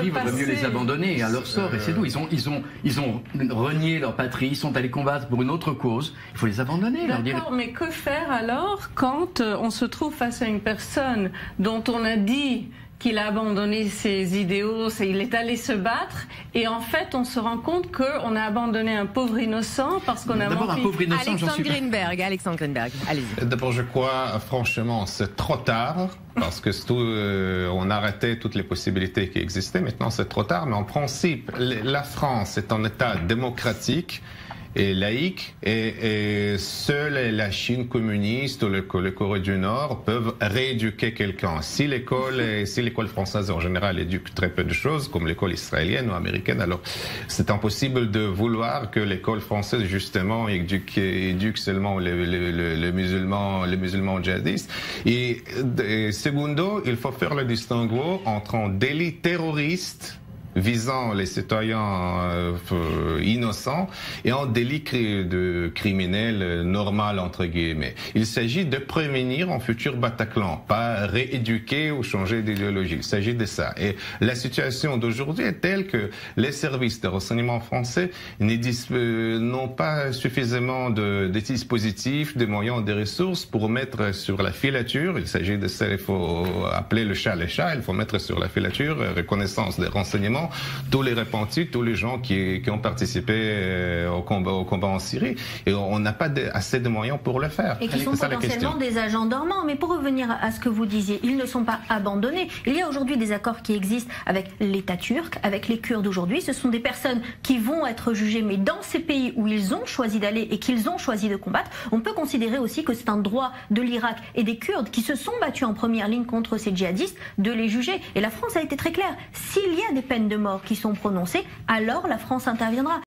Il vaudrait mieux les abandonner à leur sort et c'est tout. Ils ont renié leur patrie, ils sont allés combattre pour une autre cause. Il faut les abandonner. D'accord, mais que faire alors quand on se trouve face à une personne dont on a dit qu'il a abandonné ses idéaux, il est allé se battre, et en fait on se rend compte qu'on a abandonné un pauvre innocent parce qu'on a D'abord un pauvre innocent, Alexandre Greenberg, allez-y. D'abord je crois franchement c'est trop tard, parce que on a arrêté toutes les possibilités qui existaient, maintenant c'est trop tard, mais en principe la France est un État démocratique et laïque, et seule la Chine communiste ou le Corée du Nord peuvent rééduquer quelqu'un. Si l'école française en général éduque très peu de choses, comme l'école israélienne ou américaine, alors c'est impossible de vouloir que l'école française justement éduque seulement les musulmans djihadistes. Et secondo, il faut faire le distinguo entre un délit terroriste visant les citoyens innocents et un délit de criminel normal entre guillemets. Il s'agit de prévenir un futur Bataclan, pas rééduquer ou changer d'idéologie. Il s'agit de ça. Et la situation d'aujourd'hui est telle que les services de renseignement français n'ont pas suffisamment de dispositifs, de moyens, de ressources pour mettre sur la filature. Il s'agit de ça, il faut appeler le chat, il faut mettre sur la filature reconnaissance des renseignements tous les repentis, tous les gens qui ont participé au combat en Syrie. Et on n'a pas assez de moyens pour le faire. Et qui sont potentiellement des agents dormants. Mais pour revenir à ce que vous disiez, ils ne sont pas abandonnés. Il y a aujourd'hui des accords qui existent avec l'État turc, avec les Kurdes aujourd'hui. Ce sont des personnes qui vont être jugées, mais dans ces pays où ils ont choisi d'aller et qu'ils ont choisi de combattre. On peut considérer aussi que c'est un droit de l'Irak et des Kurdes qui se sont battus en première ligne contre ces djihadistes de les juger. Et la France a été très claire. S'il y a des peines de mort qui sont prononcées, alors la France interviendra.